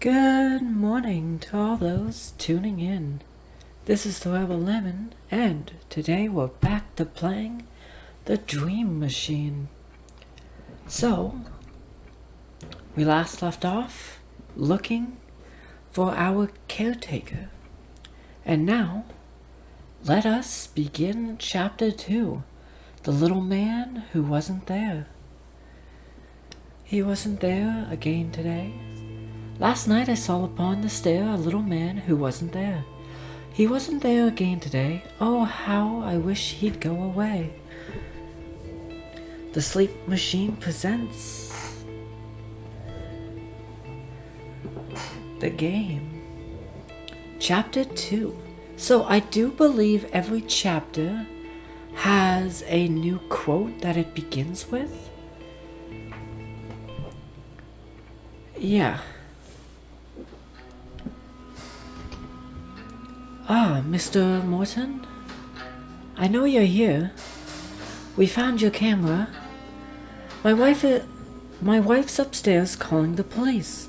Good morning to all those tuning in. This is the Rebel Lemon, and today we're back to playing the Dream Machine. So, we last left off looking for our caretaker. And now, let us begin Chapter 2, The Little Man Who Wasn't There. He wasn't there again today. Last night I saw upon the stair a little man who wasn't there. He wasn't there again today. Oh, how I wish he'd go away. The Sleep Machine presents the game. Chapter 2. So I do believe every chapter has a new quote that it begins with. Yeah. Ah, Mr. Morton? I know you're here. We found your camera. My wife's upstairs calling the police.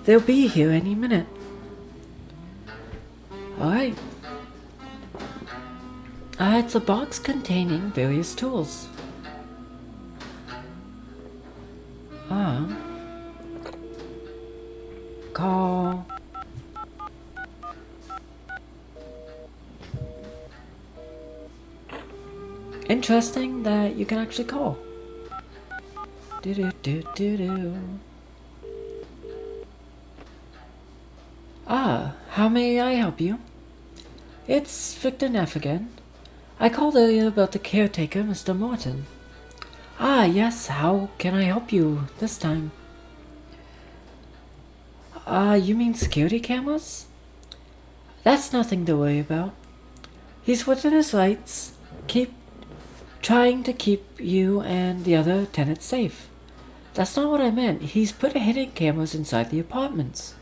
They'll be here any minute. Alright. It's a box containing various tools. Call. Interesting that you can actually call. How may I help you? It's Victor Neff again. I called earlier about the caretaker, Mr. Morton. Yes, how can I help you this time? You mean security cameras? That's nothing to worry about. He's within his rights. Trying to keep you and the other tenants safe. That's not what I meant. He's put hidden cameras inside the apartments.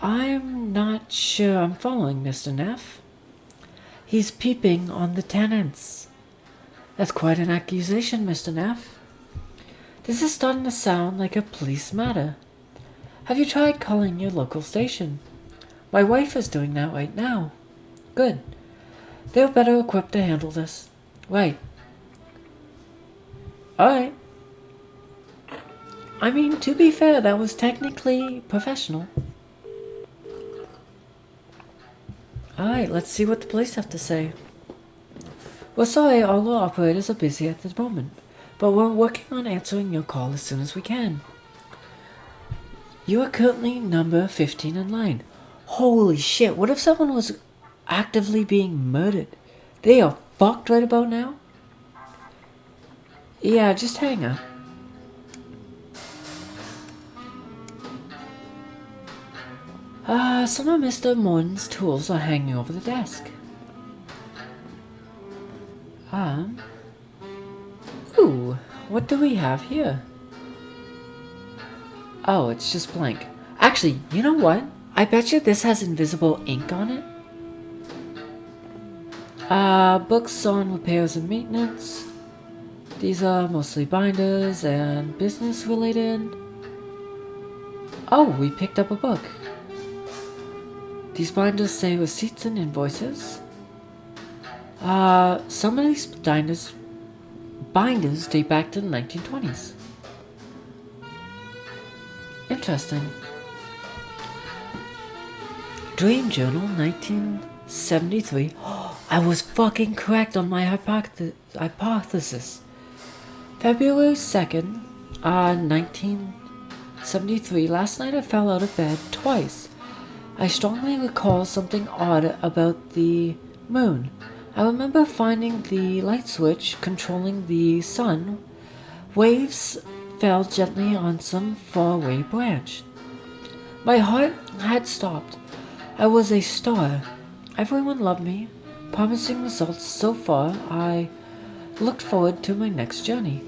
I'm not sure I'm following, Mr. Neff. He's peeping on the tenants. That's quite an accusation, Mr. Neff. This is starting to sound like a police matter. Have you tried calling your local station? My wife is doing that right now. Good. They're better equipped to handle this. Right. Alright. I mean, to be fair, that was technically professional. Alright, let's see what the police have to say. We're sorry, all our operators are busy at the moment, but we're working on answering your call as soon as we can. You are currently number 15 in line. Holy shit, what if someone was actively being murdered? They are fucked right about now? Yeah, just hang up. Some of Mr. Morton's tools are hanging over the desk. Ooh, what do we have here? Oh, it's just blank. Actually, you know what? I bet you this has invisible ink on it. Books on repairs and maintenance. These are mostly binders and business related. Oh, we picked up a book. These binders say receipts and invoices. Some of these binders date back to the 1920s. Interesting. Dream Journal, 1973. I was fucking correct on my hypothesis. February 2nd, 1973. Last night I fell out of bed twice. I strongly recall something odd about the moon. I remember finding the light switch controlling the sun. Waves fell gently on some faraway branch. My heart had stopped. I was a star. Everyone loved me. Promising results so far. I looked forward to my next journey.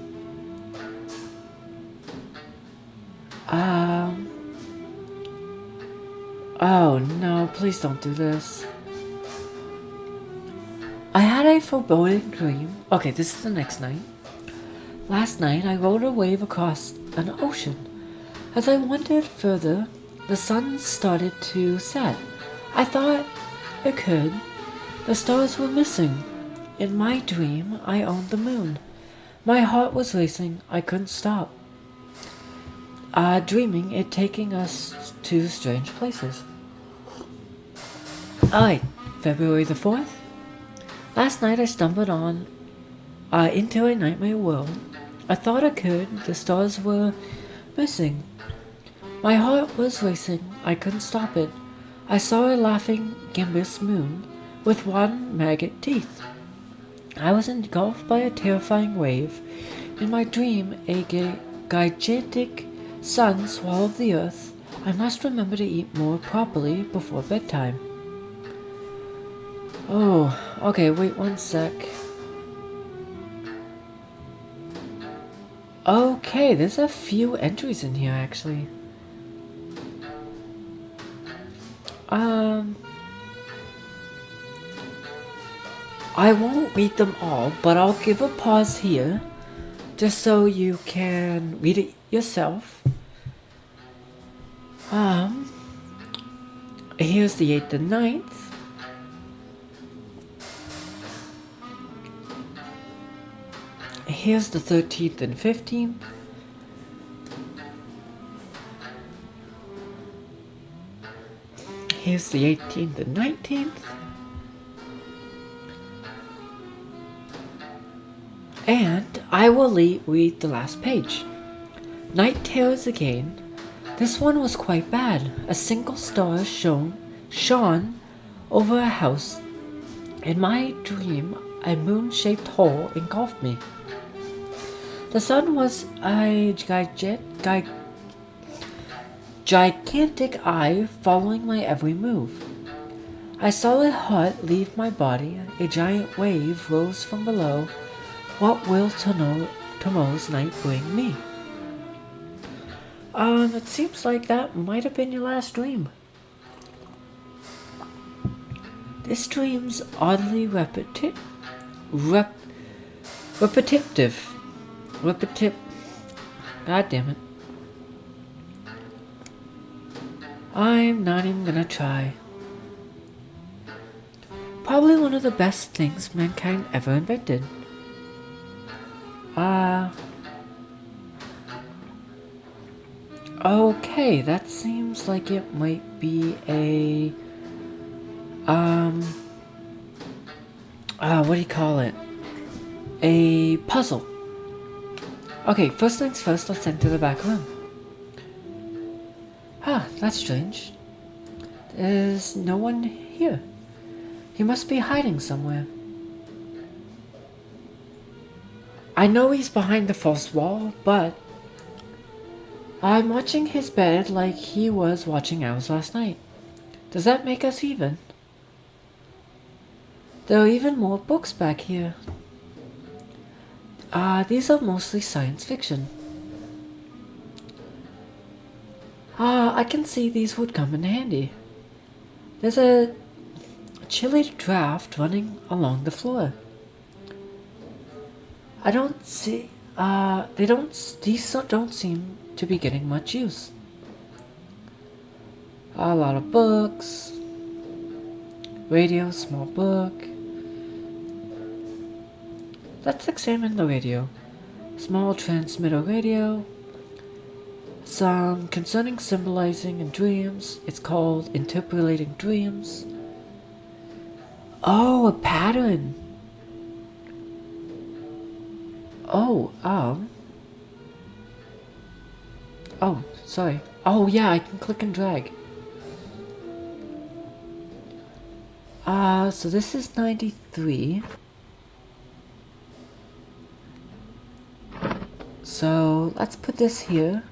Oh no, please don't do this. I had a foreboding dream. Okay, this is the next night. Last night I rode a wave across an ocean. As I wandered further the sun started to set. I thought it could. The stars were missing. In my dream, I owned the moon. My heart was racing. I couldn't stop. Dreaming it taking us to strange places. Alright, February the 4th. Last night I stumbled on into a nightmare world. I thought I could. The stars were missing. My heart was racing. I couldn't stop it. I saw a laughing gibbous moon with one maggot teeth. I was engulfed by a terrifying wave. In my dream, a gigantic sun swallowed the earth. I must remember to eat more properly before bedtime. Oh, okay, wait one sec. Okay, there's a few entries in here actually. I won't read them all, but I'll give a pause here, just so you can read it yourself. Here's the 8th and 9th. Here's the 13th and 15th. Here's the 18th and 19th. And I will read the last page. Night terrors again. This one was quite bad. A single star shone over a house. In my dream, a moon-shaped hole engulfed me. The sun was a gigantic eye following my every move. I saw a heart leave my body. A giant wave rose from below. What will tomorrow's night bring me? It seems like that might have been your last dream. This dream's oddly repetitive. God damn it. I'm not even gonna try. Probably one of the best things mankind ever invented. Okay, that seems like it might be a, what do you call it? A puzzle. Okay, first things first, let's enter the back room. That's strange. There's no one here. He must be hiding somewhere. I know he's behind the false wall, but I'm watching his bed like he was watching ours last night. Does that make us even? There are even more books back here. These are mostly science fiction. I can see these would come in handy. There's a chilly draft running along the floor. I don't see, these don't seem to be getting much use. A lot of books, radio, small book. Let's examine the radio. Small transmitter radio. Some concerning symbolizing in dreams. It's called Interpolating Dreams. Oh, a pattern. Oh, sorry. Oh yeah, I can click and drag. So this is 93. So let's put this here.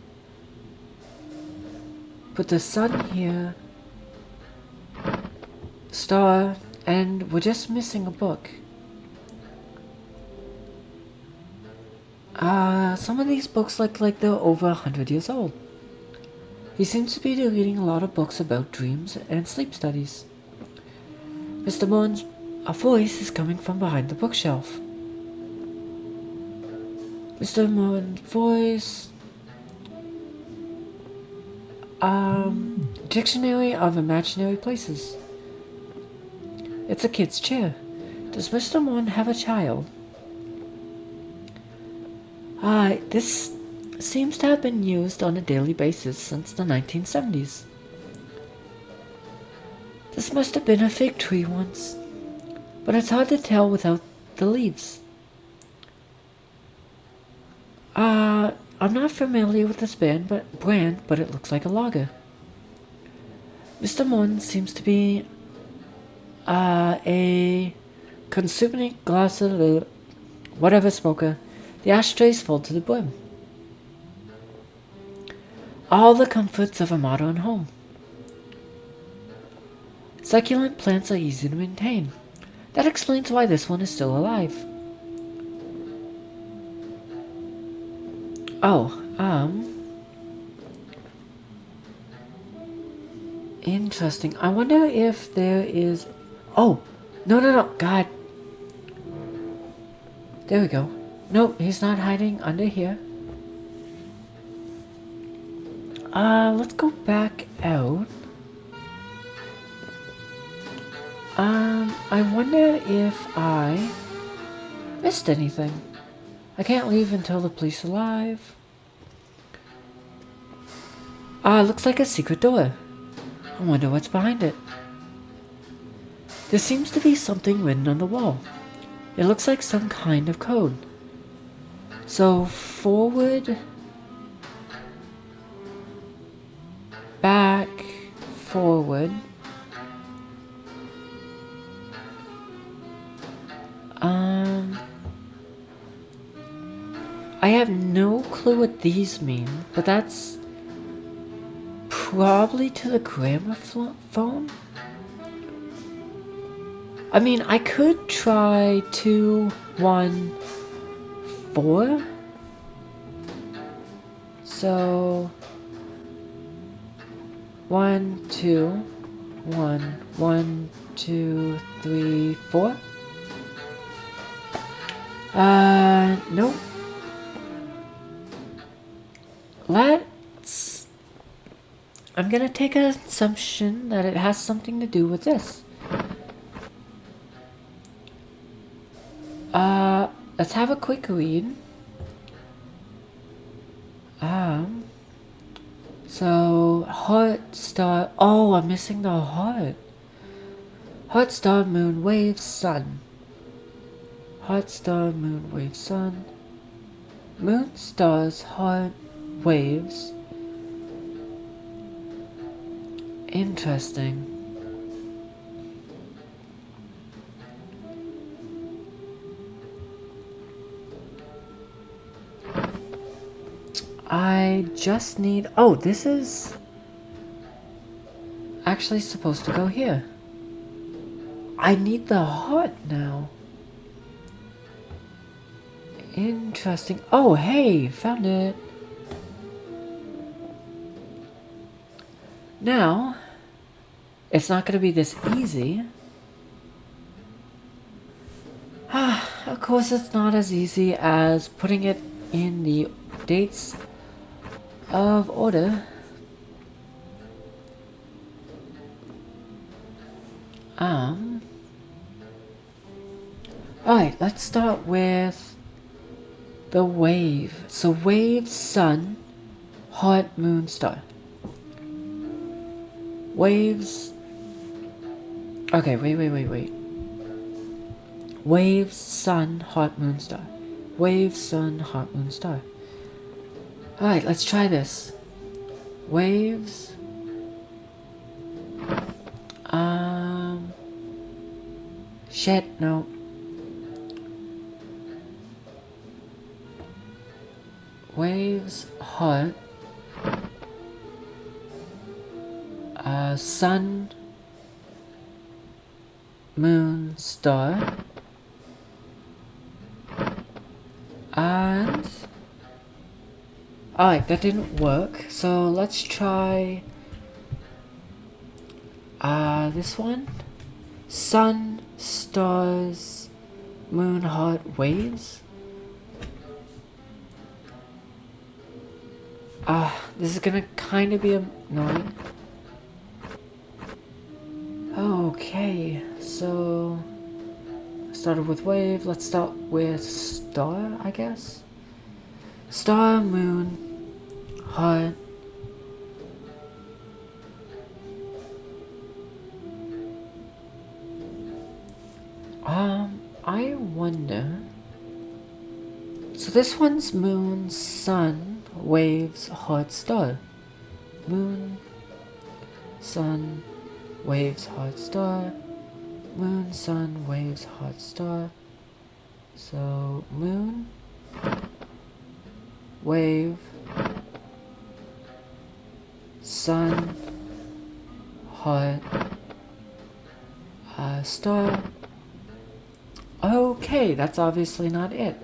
Put the sun here. Star, and we're just missing a book. Some of these books look like they're over 100 years old. He seems to be reading a lot of books about dreams and sleep studies. Mr. Moon's voice is coming from behind the bookshelf. Mr. Moon's voice... Dictionary of Imaginary Places. It's a kid's chair. Does Mr. Moon have a child? This seems to have been used on a daily basis since the 1970s. This must have been a fig tree once, but it's hard to tell without the leaves. I'm not familiar with this brand, but it looks like a lager. Mr. Moon seems to be a consuming glass of whatever smoker. The ashtrays full to the brim. All the comforts of a modern home. Succulent plants are easy to maintain. That explains why this one is still alive. Oh, interesting. I wonder if there is... Oh, no, God. There we go. Nope, he's not hiding under here. Let's go back out. I wonder if I missed anything. I can't leave until the police arrive. Looks like a secret door. I wonder what's behind it. There seems to be something written on the wall. It looks like some kind of code. So, forward, back, forward. I have no clue what these mean, but that's probably to the gramophone. I mean, I could try 2, 1, 4. So 1, 2, 1, 1, 2, 3, 4. Nope. I'm gonna take an assumption that it has something to do with this. Let's have a quick read. So, heart, star... Oh, I'm missing the heart. Heart, star, moon, wave, sun. Heart, star, moon, wave, sun. Moon, stars, heart, waves. Interesting. I just need... Oh, this is actually supposed to go here. I need the heart now. Interesting. Oh, hey, found it. Now, it's not going to be this easy. Of course, it's not as easy as putting it in the dates of order. Alright, let's start with the wave. So wave, sun, heart, moon, star. Waves. Okay, wait. Waves, sun, heart, moon, star. Waves, sun, heart, moon, star. Alright, let's try this. Waves. Shit, no. Waves, heart. Sun, moon, star. And... Alright, that didn't work. So let's try... this one. Sun, stars, moon, heart, waves. This is gonna kind of be annoying. Okay, so started with wave. Let's start with star, I guess. Star, moon, heart. I wonder. So this one's moon, sun, waves, heart, star. Moon, sun, waves, heart, star. Moon, sun, waves, heart, star. So moon, wave, sun, heart, star. Okay, that's obviously not it.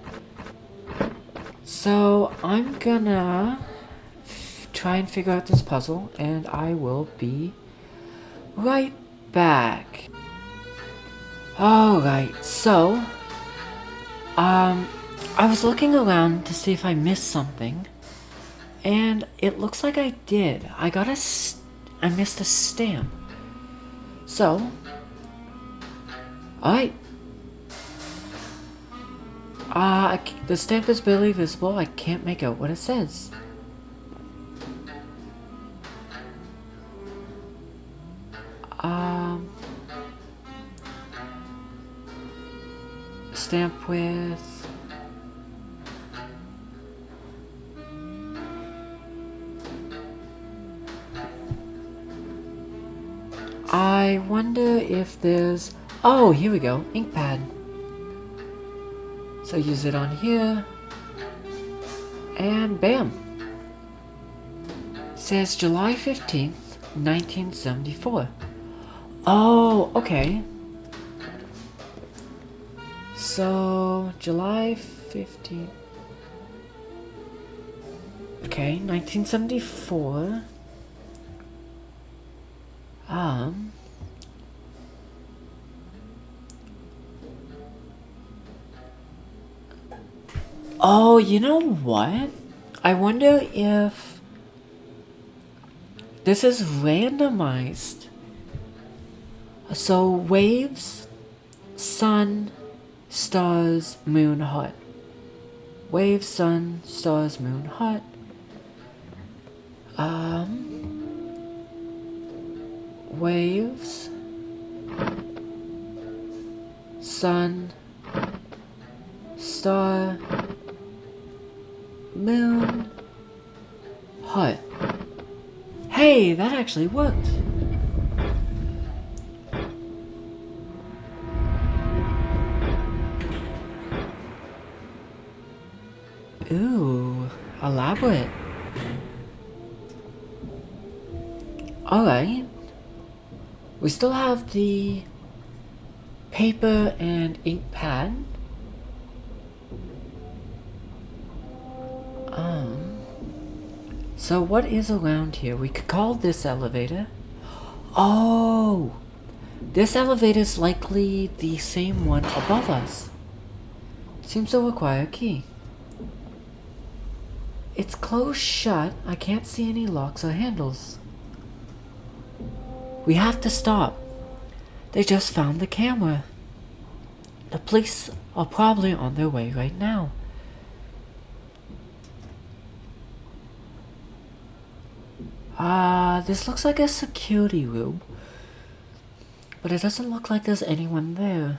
So I'm gonna try and figure out this puzzle, and I will be right back. Alright, so I was looking around to see if I missed something, and it looks like I did. I missed a stamp. So, alright. The stamp is barely visible. I can't make out what it says. Stamp with... I wonder if there's... Oh, here we go. Ink pad. So use it on here. And bam. It says July 15th, 1974. Oh, okay. So, July 15th. Okay, 1974. Oh, you know what? I wonder if this is randomized. So, waves, sun, stars, moon, heart. Waves, sun, stars, moon, heart. Waves, sun, star, moon, heart. Hey, that actually worked. Ooh, elaborate. Alright. We still have the paper and ink pad. So what is around here? We could call this elevator. Oh! This elevator is likely the same one above us. Seems to require a key. It's closed shut. I can't see any locks or handles. We have to stop. They just found the camera. The police are probably on their way right now. This looks like a security room. But it doesn't look like there's anyone there.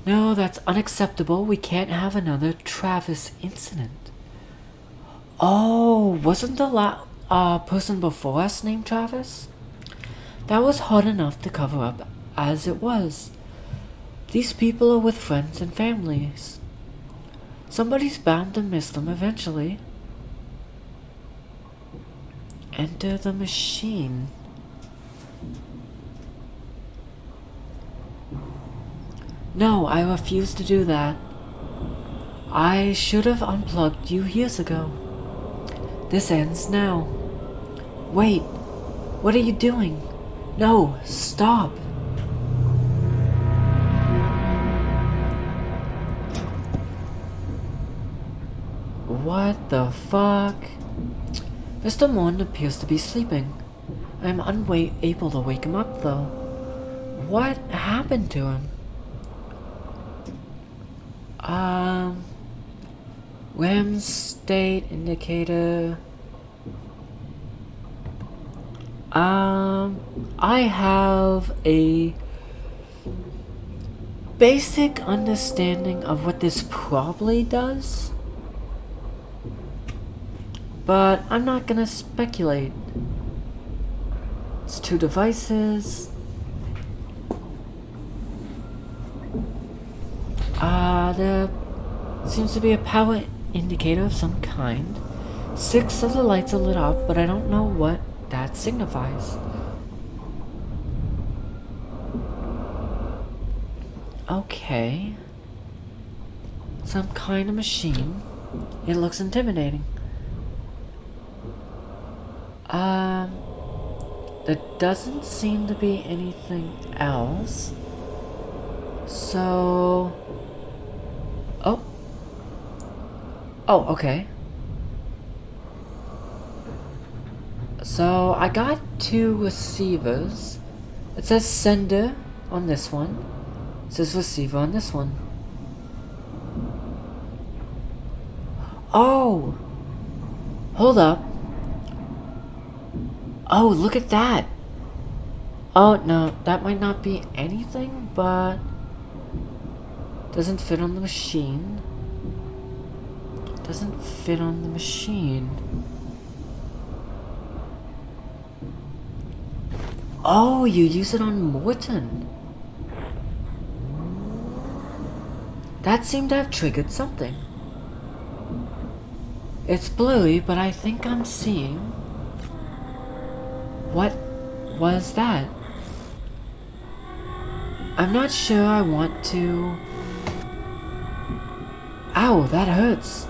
No, that's unacceptable. We can't have another Travis incident. Oh, wasn't the person before us named Travis? That was hard enough to cover up as it was. These people are with friends and families. Somebody's bound to miss them eventually. Enter the machine. No, I refuse to do that. I should have unplugged you years ago. This ends now. Wait, what are you doing? No, stop. What the fuck? Mr. Morton appears to be sleeping. I am unable to wake him up, though. What happened to him? REM state indicator. I have a basic understanding of what this probably does, but I'm not gonna speculate. It's 2 devices. There seems to be a power indicator of some kind. 6 of the lights are lit up, but I don't know what that signifies. Okay. Some kind of machine. It looks intimidating. There doesn't seem to be anything else. So... Oh, okay. So, I got 2 receivers. It says sender on this one. It says receiver on this one. Oh! Hold up. Oh, look at that! Oh, no, that might not be anything, but... doesn't fit on the machine. Doesn't fit on the machine. Oh, you use it on Morton. That seemed to have triggered something. It's blurry, but I think I'm seeing... What was that? I'm not sure I want to... Ow, that hurts.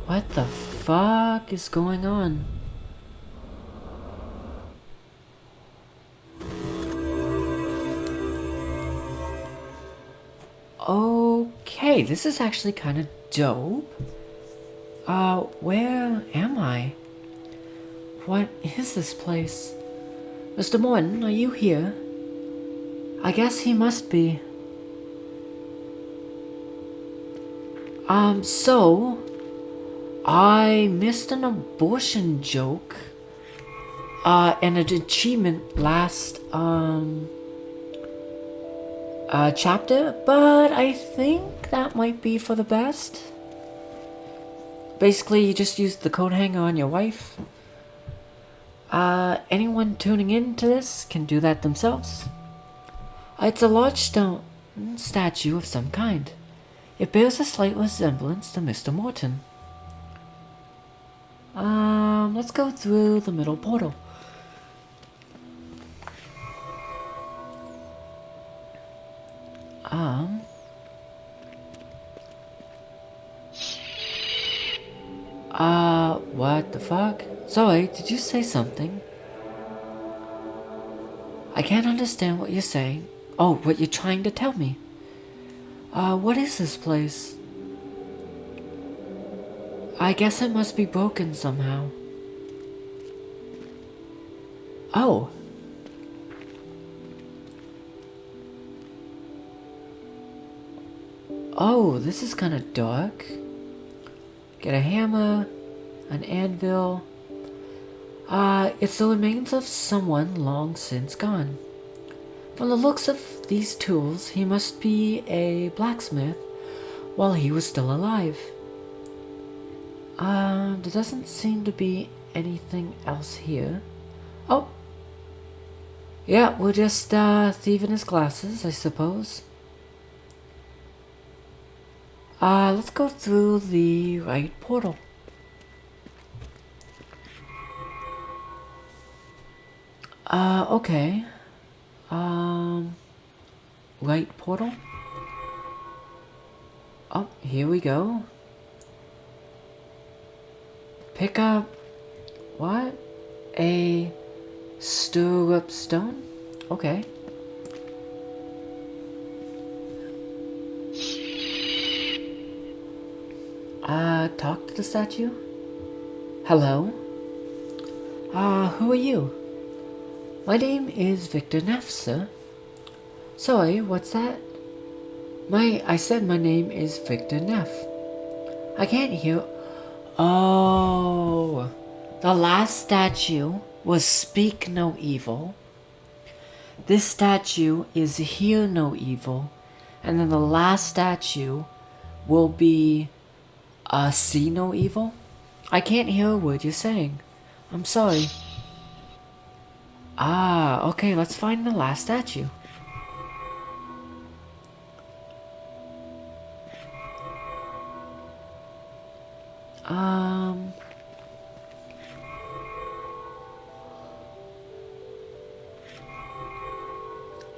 What the fuck is going on? Okay, this is actually kind of dope. Where am I? What is this place? Mr. Morton, are you here? I guess he must be. So... I missed an abortion joke, and an achievement last, chapter, but I think that might be for the best. Basically, you just used the coat hanger on your wife. Anyone tuning in to this can do that themselves. It's a large stone statue of some kind. It bears a slight resemblance to Mr. Morton. Let's go through the middle portal. What the fuck? Sorry, did you say something? I can't understand what you're saying. Oh, what you're trying to tell me. What is this place? I guess it must be broken somehow. Oh. Oh, this is kind of dark. Get a hammer, an anvil. It's the remains of someone long since gone. From the looks of these tools, he must be a blacksmith while he was still alive. There doesn't seem to be anything else here. Oh! Yeah, we're just, thieving his glasses, I suppose. Let's go through the right portal. Okay. Right portal? Oh, here we go. Pick up... what? A stirrup stone? Okay. Talk to the statue? Hello? Who are you? My name is Victor Neff, sir. Sorry, what's that? I said my name is Victor Neff. I can't hear. Oh, the last statue was speak no evil. This statue is hear no evil. And then the last statue will be see no evil. I can't hear a word you're saying. I'm sorry. Okay, let's find the last statue.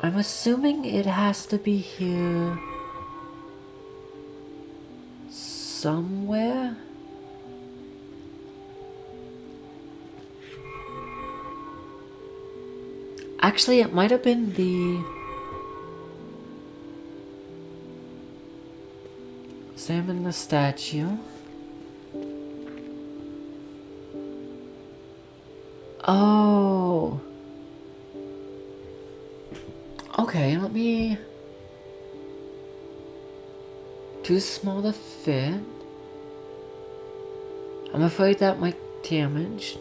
I'm assuming it has to be here somewhere. Actually, it might have been the... Examine the statue. Oh. Okay, let me... Too small to fit. I'm afraid that might damage.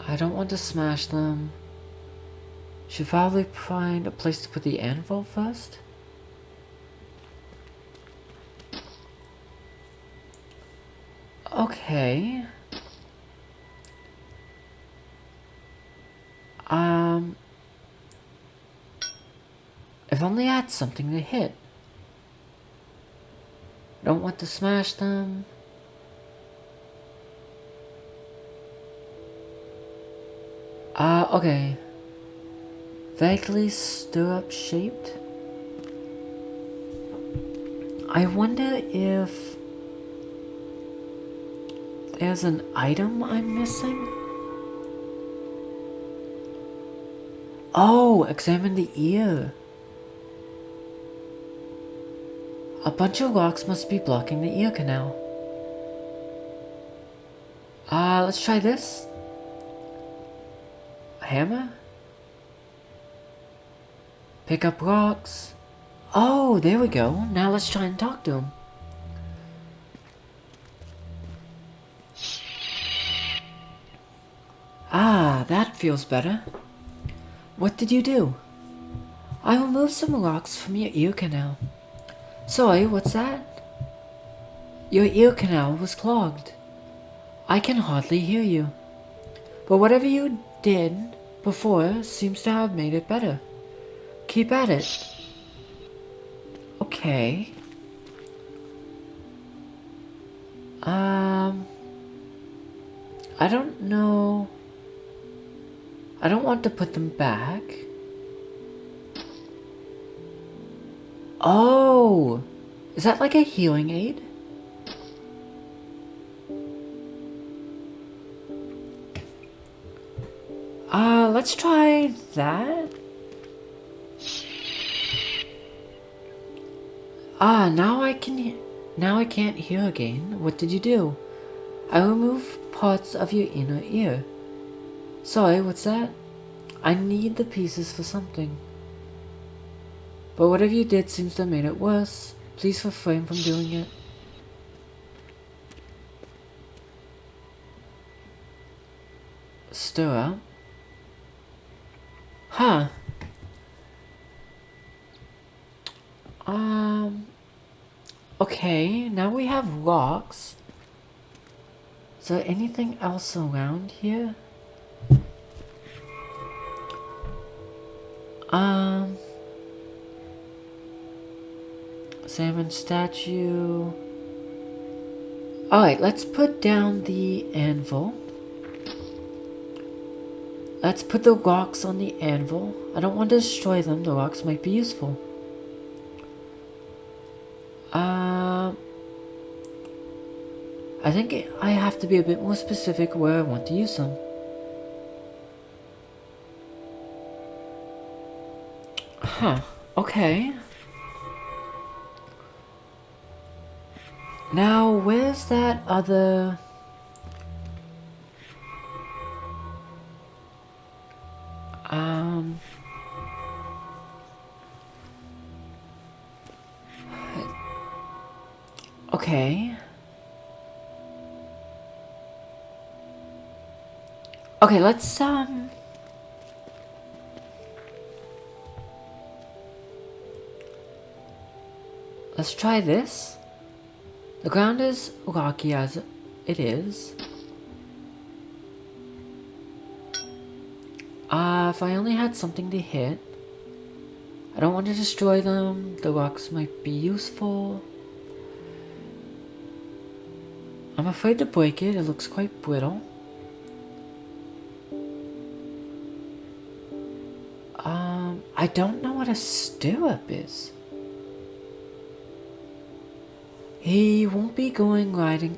I don't want to smash them. Should probably find a place to put the anvil first. Okay. If only I had something to hit. Don't want to smash them. Okay. Vaguely stirrup shaped. I wonder if there's an item I'm missing. Oh, examine the ear. A bunch of rocks must be blocking the ear canal. Let's try this. A hammer? Pick up rocks. Oh, there we go. Now let's try and talk to him. That feels better. What did you do? I removed some rocks from your ear canal. Sorry, what's that? Your ear canal was clogged. I can hardly hear you. But whatever you did before seems to have made it better. Keep at it. Okay. I don't know. I don't want to put them back. Oh! Is that like a healing aid? Let's try that. Now I can't hear again. What did you do? I removed parts of your inner ear. Sorry, what's that? I need the pieces for something. But whatever you did seems to have made it worse. Please refrain from doing it. Stir up. Huh. Okay, now we have rocks. Is there anything else around here? Salmon statue. Alright, let's put down the anvil. Let's put the rocks on the anvil. I don't want to destroy them. The rocks might be useful. I think I have to be a bit more specific where I want to use them. Huh. Okay. Now, where's that other... Okay. Okay, let's try this. The ground is rocky as it is. If I only had something to hit. I don't want to destroy them. The rocks might be useful. I'm afraid to break it. It looks quite brittle. I don't know what a stirrup is. He won't be going riding.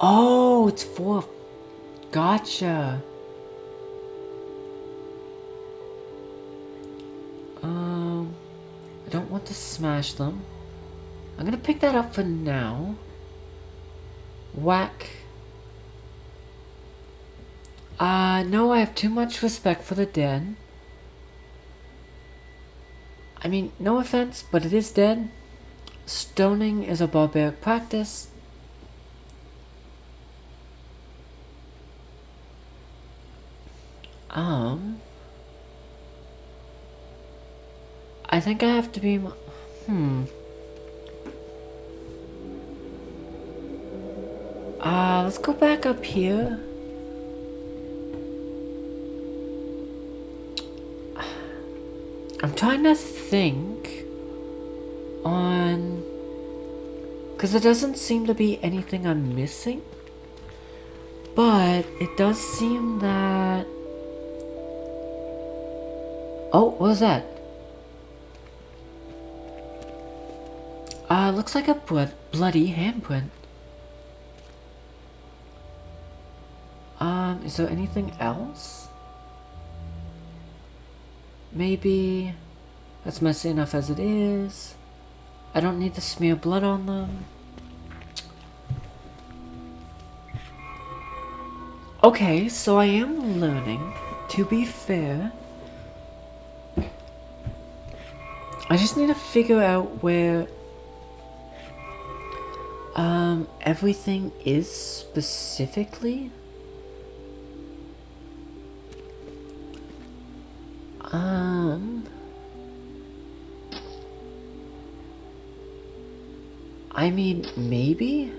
Oh, it's for... Gotcha. I don't want to smash them. I'm gonna pick that up for now. Whack. No, I have too much respect for the dead. I mean, no offense, but it is dead. Stoning is a barbaric practice. I think I have to be... let's go back up here. I'm trying to think on... Because there doesn't seem to be anything I'm missing. But it does seem that... Oh, what was that? Looks like a bloody handprint. Is there anything else? Maybe that's messy enough as it is. I don't need to smear blood on them. Okay, so I am learning, to be fair. I just need to figure out where everything is specifically. I mean, maybe?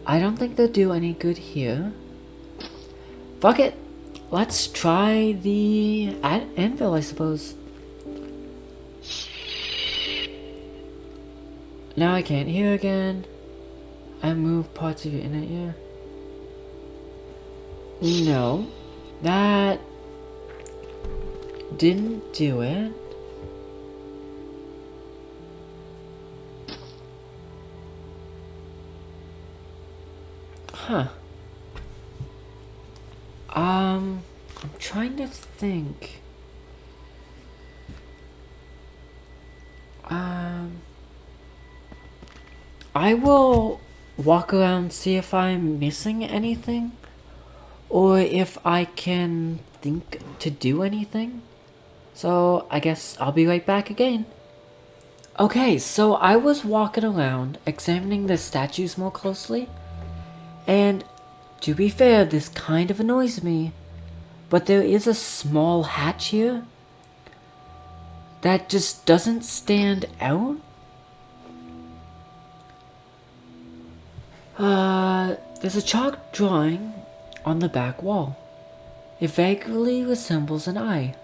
I don't think they'll do any good here. Fuck it! Let's try the anvil, I suppose. Now I can't hear again. I move parts of your inner ear. No. That didn't do it. Huh. I'm trying to think. I will walk around, see if I'm missing anything, or if I can think to do anything. So I guess I'll be right back again. Okay, so I was walking around, examining the statues more closely, and to be fair, this kind of annoys me, but there is a small hatch here that just doesn't stand out. There's a chalk drawing on the back wall. It vaguely resembles an eye.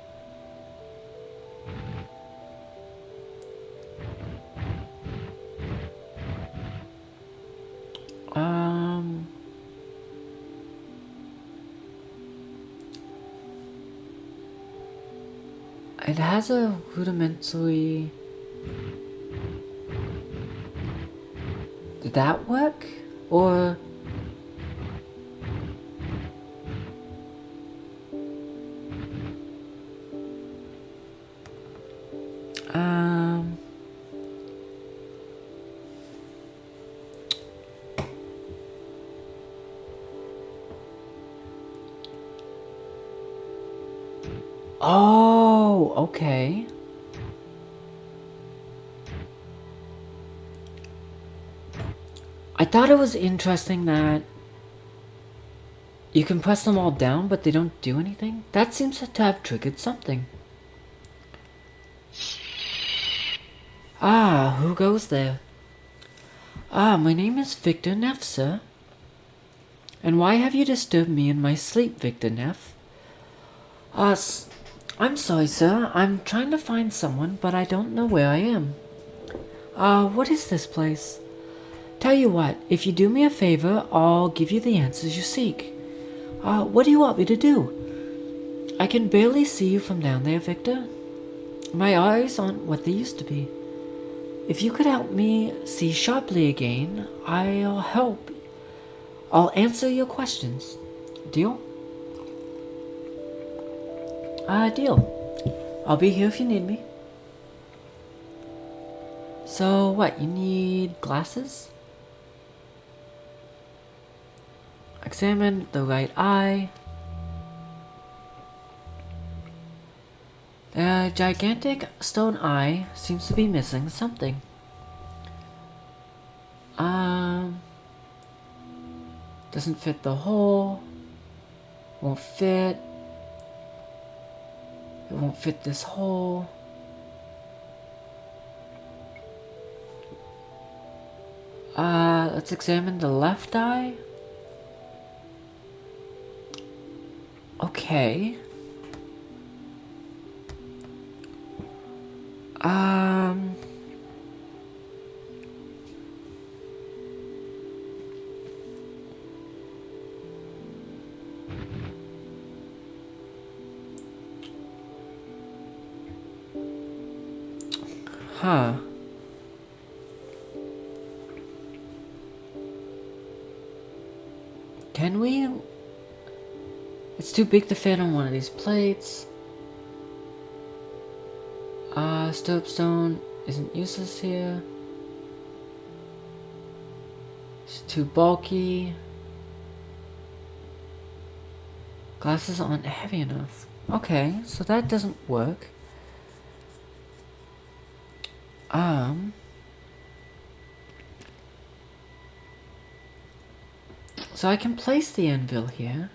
It has a rudimentary... Did that work? Or... Oh, okay. I thought it was interesting that you can press them all down, but they don't do anything. That seems to have triggered something. Ah, who goes there? Ah, my name is Victor Neff, sir. And why have you disturbed me in my sleep, Victor Neff? I'm sorry, sir. I'm trying to find someone, but I don't know where I am. What is this place? Tell you what, if you do me a favor, I'll give you the answers you seek. What do you want me to do? I can barely see you from down there, Victor. My eyes aren't what they used to be. If you could help me see sharply again, I'll help. I'll answer your questions. Deal? Deal. I'll be here if you need me. So what, you need glasses? Examine the right eye. The gigantic stone eye seems to be missing something. Doesn't fit the hole. Won't fit. It won't fit this hole. Let's examine the left eye. Okay. Huh. Can we? It's too big to fit on one of these plates. Stirrup stone isn't useless here. It's too bulky. Glasses aren't heavy enough. Okay, so that doesn't work. So I can place the anvil here.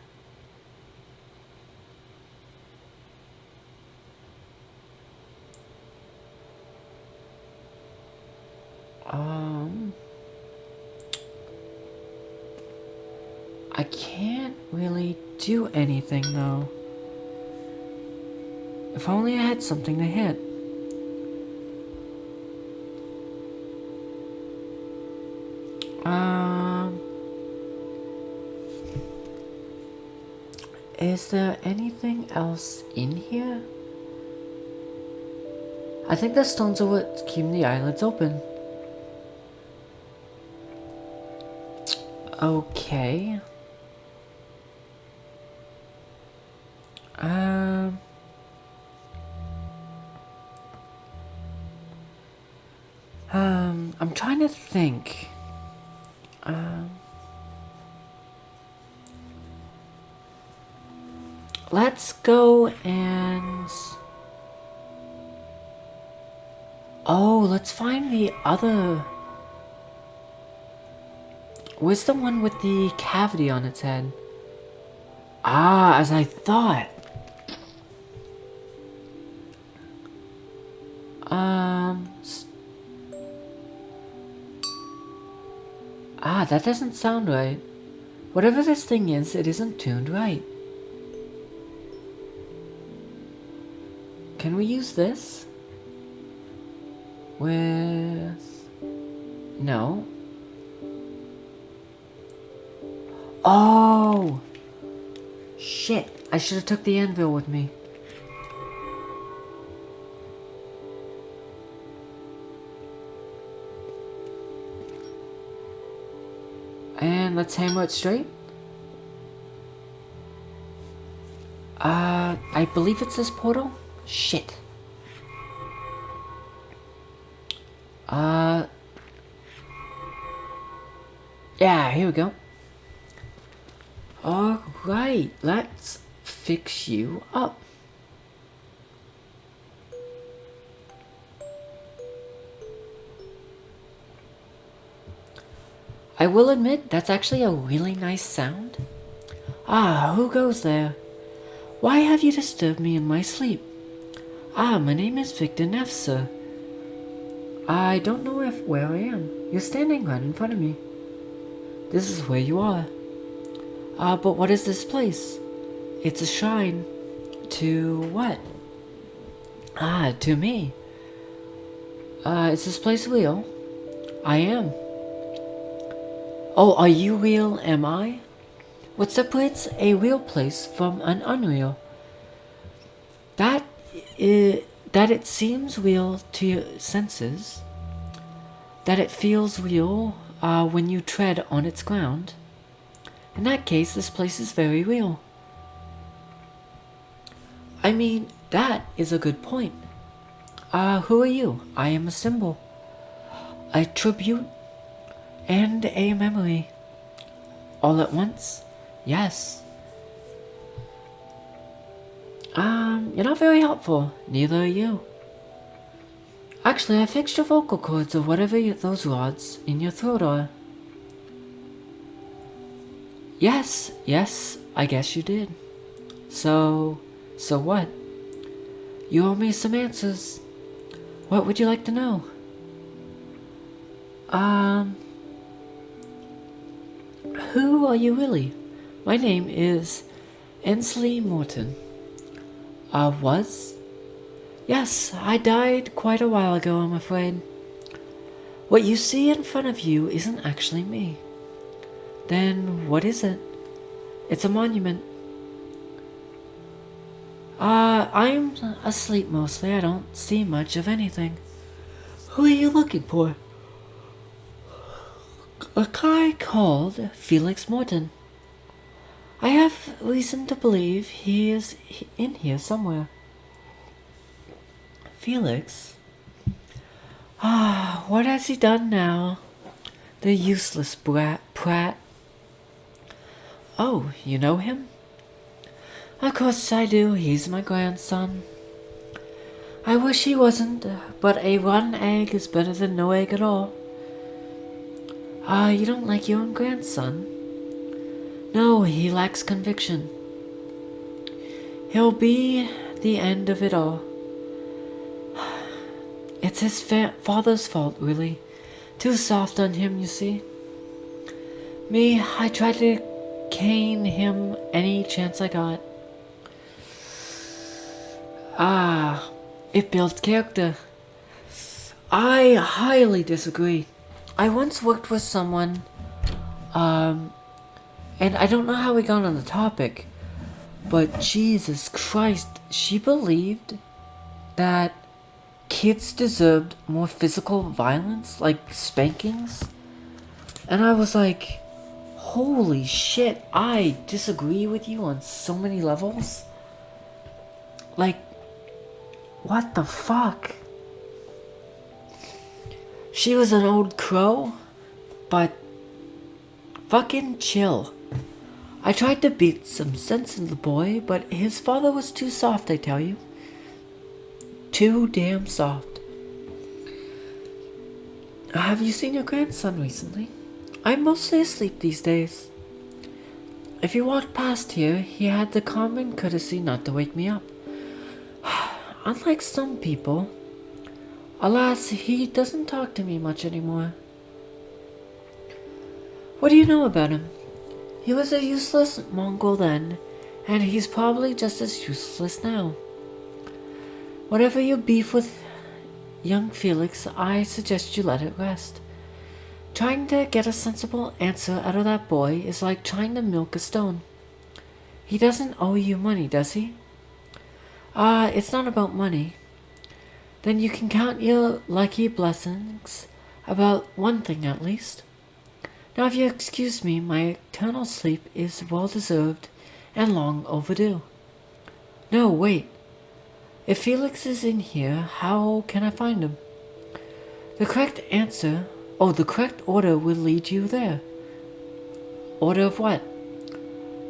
I can't really do anything though. If only I had something to hit. Is there anything else in here? I think the stones are what's keeping the eyelids open. Okay. I'm trying to think. Let's go and... Oh, let's find the other... Where's the one with the cavity on its head? Ah, as I thought. That doesn't sound right. Whatever this thing is, it isn't tuned right. Can we use this? With... No. Oh! Shit, I should have took the anvil with me. And let's hammer it straight. I believe it's this portal? Shit. Yeah, here we go. Alright, let's fix you up. I will admit that's actually a really nice sound. Ah, who goes there? Why have you disturbed me in my sleep? Ah, my name is Victor Neff, sir. I don't know where I am. You're standing right in front of me. This is where you are. But what is this place? It's a shrine. To what? Ah, to me. Is this place real? I am. Oh, are you real? Am I? What separates a real place from an unreal? That it seems real to your senses. That it feels real when you tread on its ground. In that case, this place is very real. I mean, that is a good point. Who are you? I am a symbol, a tribute, and a memory. All at once? Yes. You're not very helpful. Neither are you. Actually, I fixed your vocal cords or whatever those rods in your throat are. Yes, I guess you did. So what? You owe me some answers. What would you like to know? Who are you really? My name is Ensley Morton. Was? Yes, I died quite a while ago, I'm afraid. What you see in front of you isn't actually me. Then what is it? It's a monument. I'm asleep mostly. I don't see much of anything. Who are you looking for? A guy called Felix Morton. I have reason to believe he is in here somewhere. Felix? What has he done now? The useless prat. Oh, you know him? Of course I do. He's my grandson. I wish he wasn't, but a rotten egg is better than no egg at all. You don't like your own grandson? No, he lacks conviction. He'll be the end of it all. It's his father's fault, really. Too soft on him, you see. Me, I tried to cane him any chance I got. It builds character. I highly disagree. I once worked with someone, and I don't know how we got on the topic, but Jesus Christ, she believed that kids deserved more physical violence, like spankings. And I was like, holy shit, I disagree with you on so many levels. Like, what the fuck? She was an old crow, but fucking chill. I tried to beat some sense into the boy, but his father was too soft, I tell you. Too damn soft. Have you seen your grandson recently? I'm mostly asleep these days. If you walked past here, he had the common courtesy not to wake me up. Unlike some people, alas, he doesn't talk to me much anymore. What do you know about him? He was a useless Mongol then, and he's probably just as useless now. Whatever your beef with young Felix, I suggest you let it rest. Trying to get a sensible answer out of that boy is like trying to milk a stone. He doesn't owe you money, does he? It's not about money. Then you can count your lucky blessings about one thing at least. Now if you excuse me, my eternal sleep is well deserved and long overdue. No, wait. If Felix is in here, how can I find him? The correct order will lead you there. Order of what?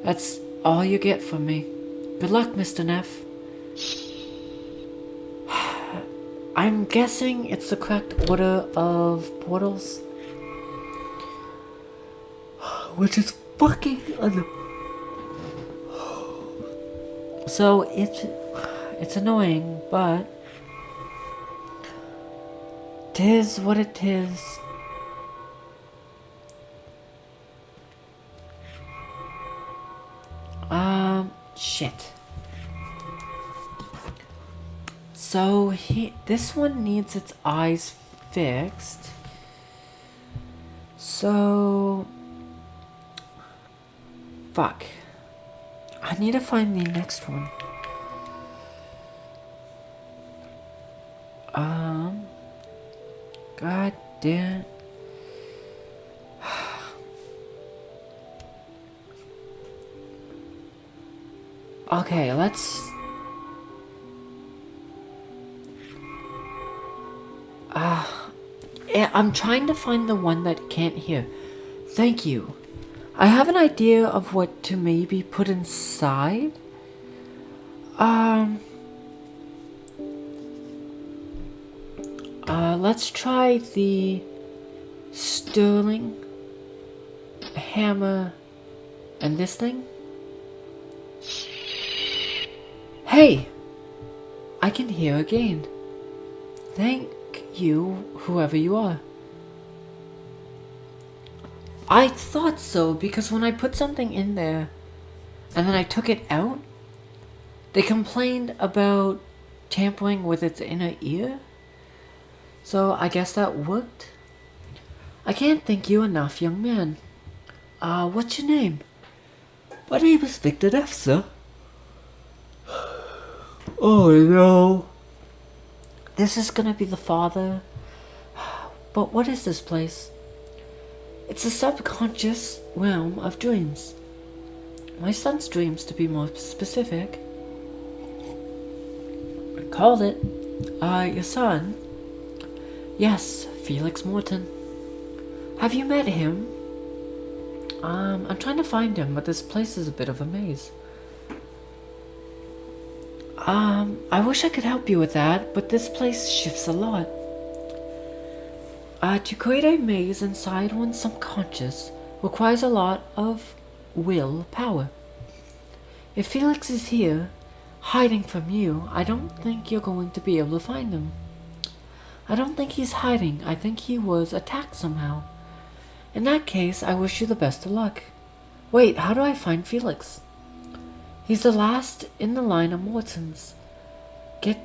That's all you get from me. Good luck, Mr. Neff. I'm guessing it's the correct order of portals. which is fucking so it's annoying, but tis what it is. Shit. So this one needs its eyes fixed. So fuck. I need to find the next one. God damn. Okay, let's... I'm trying to find the one that can't hear. Thank you. I have an idea of what to maybe put inside. Let's try the sterling hammer and this thing. Hey! I can hear again. Thank you, whoever you are. I thought so, because when I put something in there and then I took it out, they complained about tampering with its inner ear. So I guess that worked. I can't thank you enough, young man. What's your name? My name is Victor Neff, sir. Oh no. This is gonna be the father. But what is this place? It's a subconscious realm of dreams. My son's dreams, to be more specific. Called it. Your son? Yes, Felix Morton. Have you met him? I'm trying to find him, but this place is a bit of a maze. I wish I could help you with that, but this place shifts a lot. To create a maze inside one's subconscious requires a lot of will power. If Felix is here, hiding from you, I don't think you're going to be able to find him. I don't think he's hiding. I think he was attacked somehow. In that case, I wish you the best of luck. Wait, how do I find Felix? He's the last in the line of Mortons. Get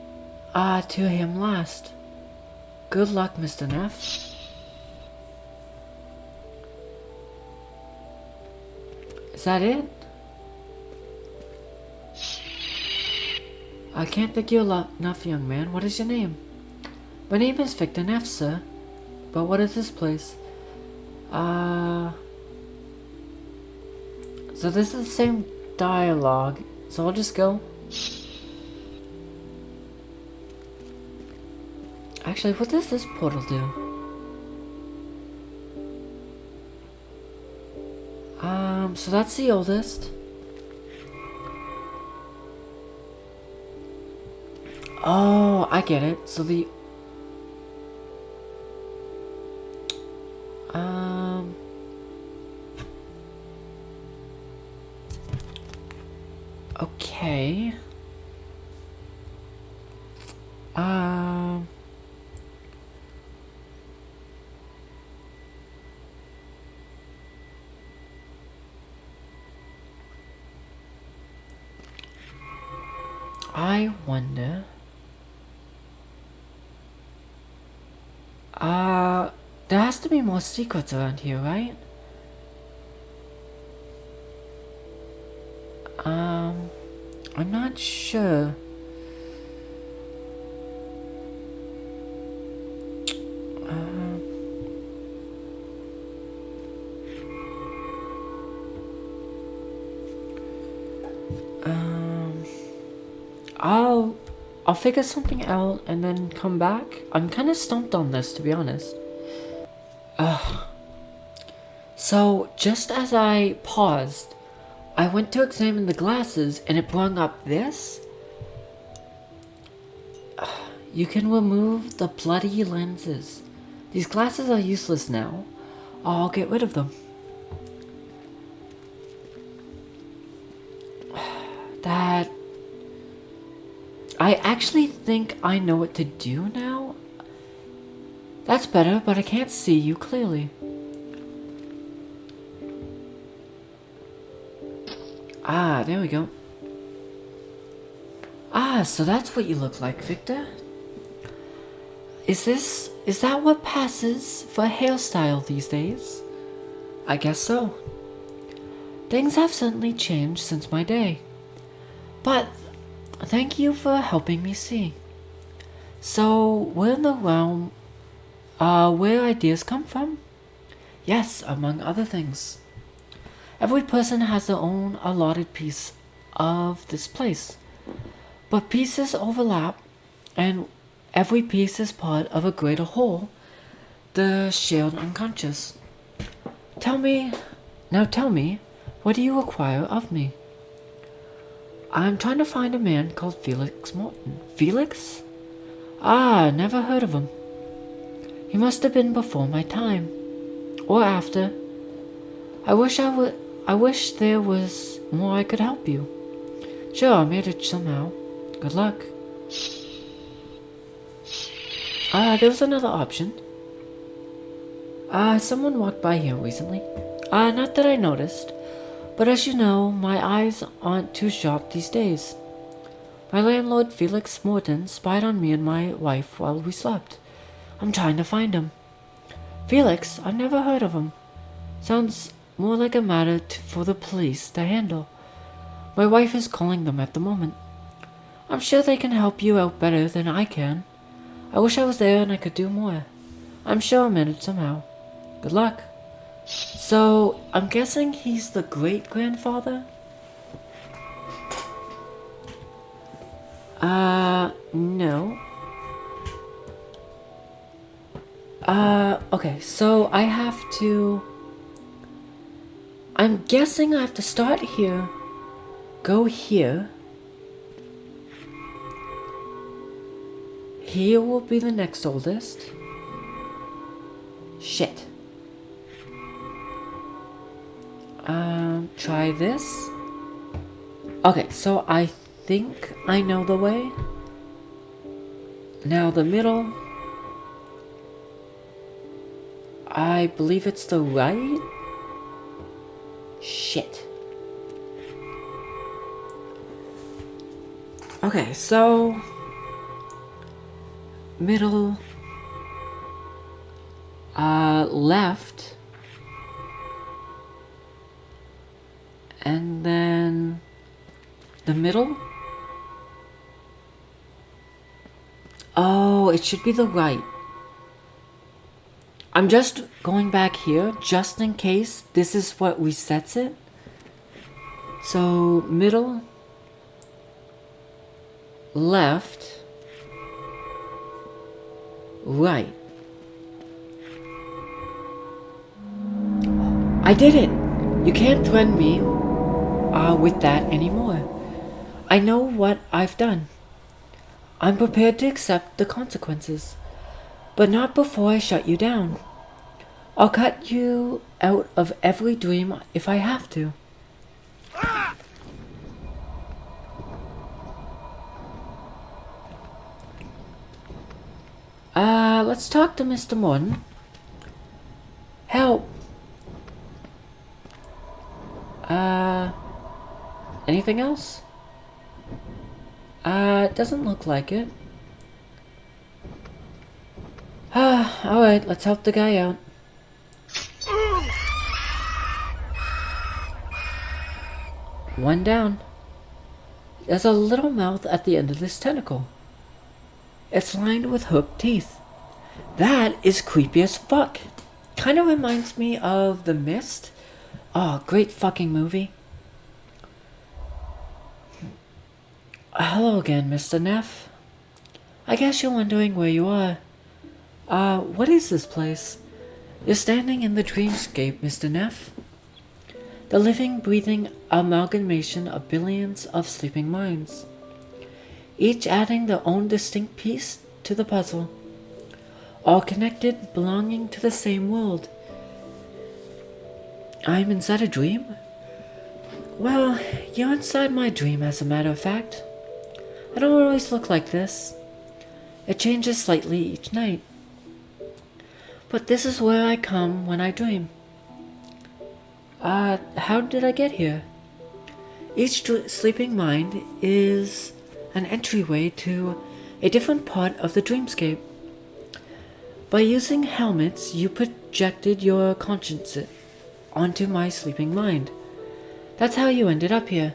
to him last. Good luck, Mr. Neff. Is that it? I can't thank you enough, young man. What is your name? My name is Victor Neff, sir. But what is this place? So this is the same dialogue. So I'll just go. Actually, what does this portal do? So that's the oldest. Oh, I get it. So the okay. I wonder. There has to be more secrets around here, right? I'm not sure. I'll figure something out and then come back. I'm kind of stumped on this, to be honest. So, just as I paused, I went to examine the glasses and it brought up this. You can remove the bloody lenses. These glasses are useless now. I'll get rid of them. I actually think I know what to do now. That's better, but I can't see you clearly. Ah, there we go. Ah, so that's what you look like, Victor. Is that what passes for a hairstyle these days? I guess so. Things have certainly changed since my day. But thank you for helping me see. So, we're in the realm where ideas come from? Yes, among other things. Every person has their own allotted piece of this place. But pieces overlap, and every piece is part of a greater whole, the shared unconscious. Tell me, what do you require of me? I'm trying to find a man called Felix Morton. Felix? Ah, never heard of him. He must have been before my time. Or after. I wish there was more I could help you. Sure, I'll manage somehow. Good luck. There was another option. Someone walked by here recently. Not that I noticed. But as you know, my eyes aren't too sharp these days. My landlord, Felix Morton, spied on me and my wife while we slept. I'm trying to find him. Felix? I've never heard of him. Sounds more like a matter for the police to handle. My wife is calling them at the moment. I'm sure they can help you out better than I can. I wish I was there and I could do more. I'm sure I'll manage somehow. Good luck. So, I'm guessing he's the great-grandfather? No. Okay, so I have to... I'm guessing I have to start here, go here. Here will be the next oldest. Shit. Try this. Okay, so I think I know the way. Now the middle. I believe it's the right. Shit. Okay, so middle, left, and then the middle. Oh, it should be the right. I'm just going back here just in case this is what resets it. So middle, left, right. I did it! You can't threaten me with that anymore. I know what I've done. I'm prepared to accept the consequences, but not before I shut you down. I'll cut you out of every dream if I have to. Let's talk to Mr. Morton. Help. Anything else? Doesn't look like it. Alright, let's help the guy out. One down. There's a little mouth at the end of this tentacle. It's lined with hooked teeth. That is creepy as fuck. Kinda reminds me of The Mist. Oh, great fucking movie. Hello again, Mr. Neff. I guess you're wondering where you are. What is this place? You're standing in the dreamscape, Mr. Neff. The living, breathing amalgamation of billions of sleeping minds, each adding their own distinct piece to the puzzle, all connected, belonging to the same world. I'm inside a dream? Well, you're inside my dream, as a matter of fact. I don't always look like this. It changes slightly each night. But this is where I come when I dream. How did I get here? Each sleeping mind is an entryway to a different part of the dreamscape. By using helmets, you projected your conscience onto my sleeping mind. That's how you ended up here.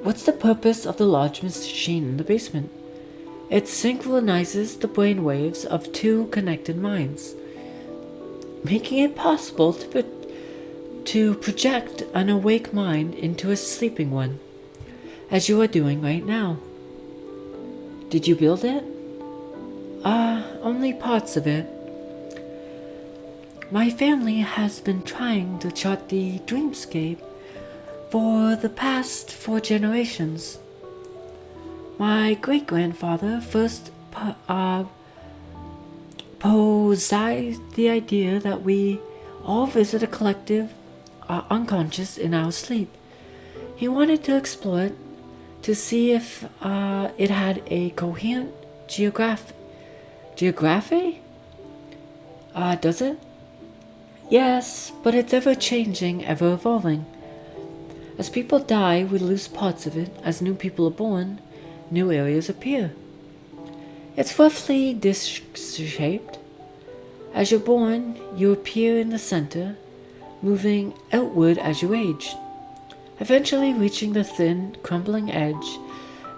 What's the purpose of the large machine in the basement? It synchronizes the brain waves of two connected minds, making it possible to project an awake mind into a sleeping one, as you are doing right now. Did you build it? Only parts of it. My family has been trying to chart the dreamscape for the past 4 generations. My great-grandfather first posed the idea that we all visit a collective unconscious in our sleep. He wanted to explore it to see if it had a coherent geography? Does it? Yes, but it's ever-changing, ever-evolving. As people die, we lose parts of it. As new people are born, new areas appear. It's roughly disc-shaped. As you're born, you appear in the center, moving outward as you age, eventually reaching the thin, crumbling edge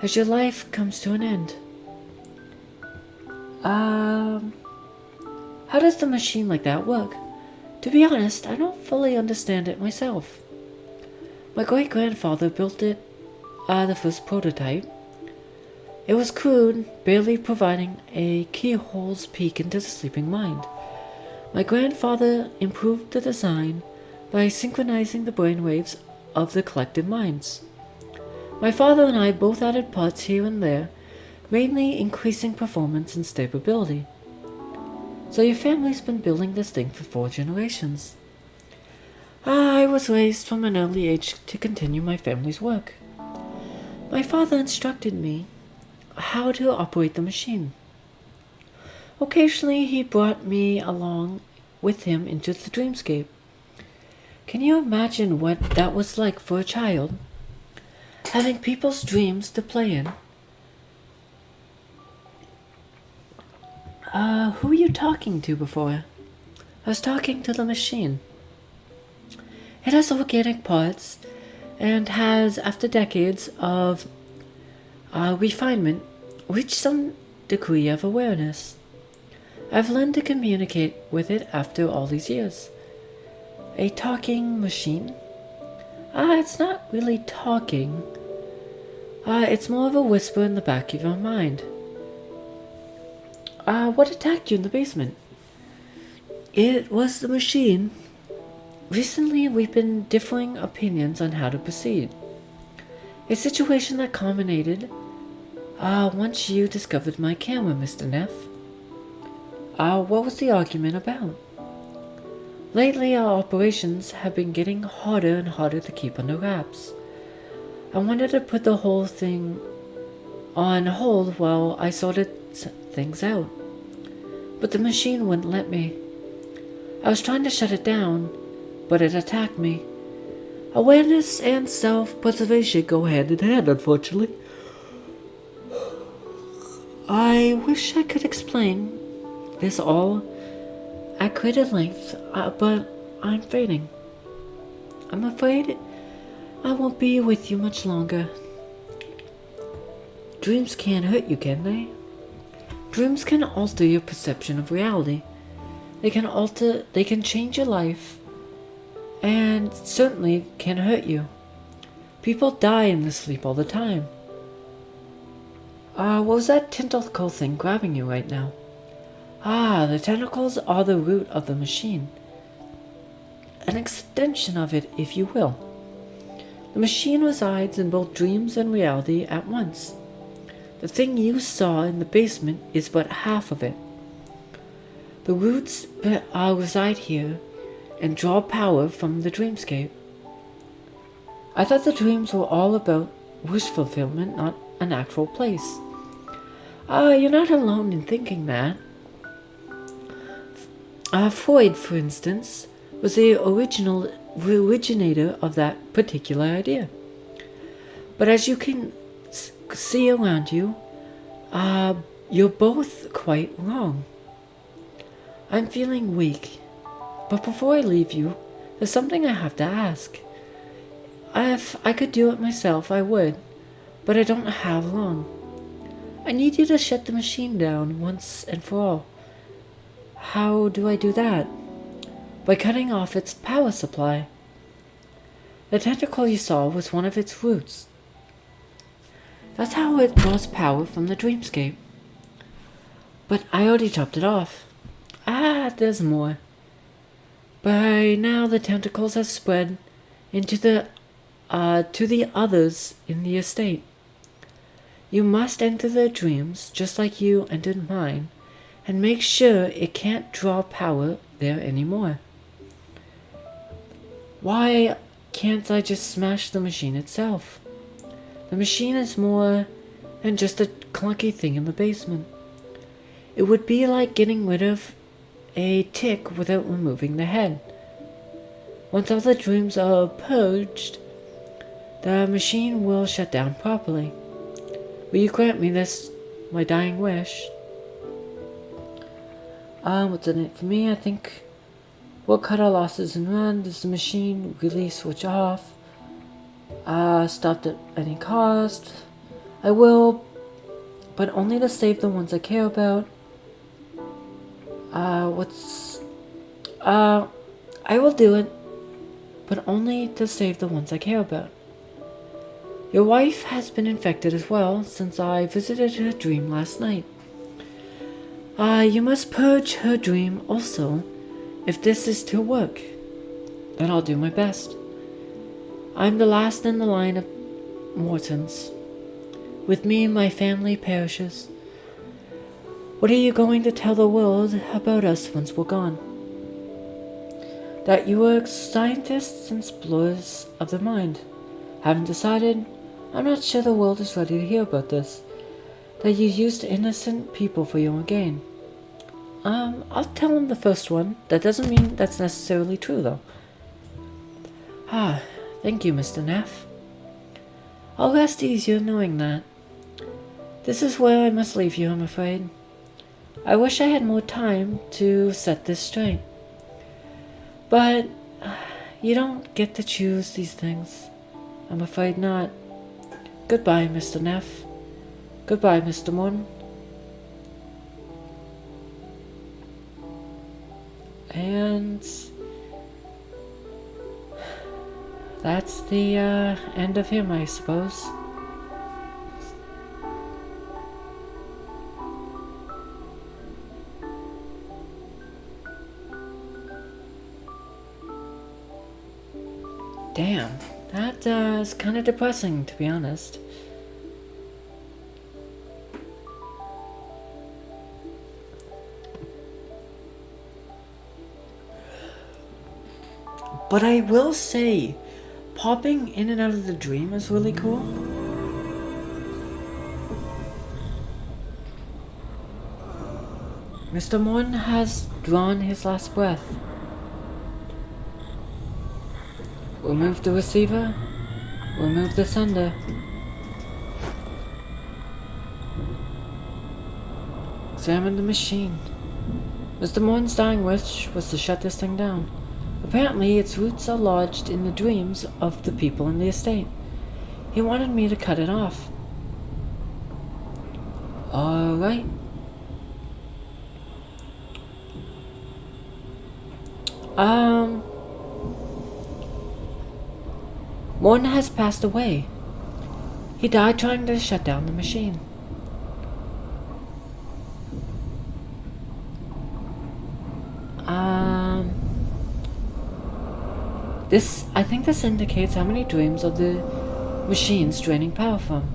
as your life comes to an end. How does the machine like that work? To be honest, I don't fully understand it myself. My great-grandfather built it, the first prototype. It was crude, barely providing a keyhole's peek into the sleeping mind. My grandfather improved the design by synchronizing the brainwaves of the collective minds. My father and I both added parts here and there, mainly increasing performance and stability. So your family's been building this thing for 4 generations. I was raised from an early age to continue my family's work. My father instructed me how to operate the machine. Occasionally he brought me along with him into the dreamscape. Can you imagine what that was like for a child? Having people's dreams to play in. Who were you talking to before? I was talking to the machine. It has organic parts and has, after decades of refinement, reached some degree of awareness. I've learned to communicate with it after all these years. A talking machine? It's not really talking. It's more of a whisper in the back of your mind. What attacked you in the basement? It was the machine. Recently, we've been differing opinions on how to proceed. A situation that culminated once you discovered my camera, Mr. Neff. What was the argument about? Lately, our operations have been getting harder and harder to keep under wraps. I wanted to put the whole thing on hold while I sorted things out, but the machine wouldn't let me. I was trying to shut it down, but it attacked me. Awareness and self-preservation go hand in hand, unfortunately. I wish I could explain this all at greater length, but I'm fading. I'm afraid I won't be with you much longer. Dreams can't hurt you, can they? Dreams can alter your perception of reality. They can change your life, and certainly can hurt you. People die in their sleep all the time. What was that tentacle thing grabbing you right now? The tentacles are the root of the machine. An extension of it, if you will. The machine resides in both dreams and reality at once. The thing you saw in the basement is but half of it. The roots reside here and draw power from the dreamscape. I thought the dreams were all about wish fulfillment, not an actual place. You're not alone in thinking that. Freud, for instance, was the originator of that particular idea. But as you can see around you, you're both quite wrong. I'm feeling weak, but before I leave you, there's something I have to ask. If I could do it myself, I would, but I don't have long. I need you to shut the machine down once and for all. How do I do that? By cutting off its power supply. The tentacle you saw was one of its roots. That's how it draws power from the dreamscape. But I already chopped it off. There's more. By now the tentacles have spread into to the others in the estate. You must enter their dreams just like you entered mine, and make sure it can't draw power there anymore. Why can't I just smash the machine itself? The machine is more than just a clunky thing in the basement. It would be like getting rid of a tick without removing the head. Once all the dreams are purged, the machine will shut down properly. Will you grant me this, my dying wish? What's in it for me? I think we'll cut our losses and run. Does the machine really switch off? Stopped at any cost. I will, but only to save the ones I care about. I will do it, but only to save the ones I care about. Your wife has been infected as well since I visited her dream last night. You must purge her dream also, if this is to work. Then I'll do my best. I'm the last in the line of Mortons. With me, my family perishes. What are you going to tell the world about us once we're gone? That you were scientists and explorers of the mind. Haven't decided. I'm not sure the world is ready to hear about this. That you used innocent people for your own gain. I'll tell them the first one. That doesn't mean that's necessarily true, though. Thank you, Mr. Neff. I'll rest easier knowing that. This is where I must leave you, I'm afraid. I wish I had more time to set this straight. But you don't get to choose these things. I'm afraid not. Goodbye, Mr. Neff. Goodbye, Mr. Morton. And that's the end of him, I suppose. Damn, that is kind of depressing, to be honest. But I will say, popping in and out of the dream is really cool. Mr. Morton has drawn his last breath. Remove the receiver. Remove the sender. Examine the machine. Mr. Morton's dying wish was to shut this thing down. Apparently, its roots are lodged in the dreams of the people in the estate. He wanted me to cut it off. Alright. Morton has passed away. He died trying to shut down the machine. I think this indicates how many dreams of the machine's draining power from.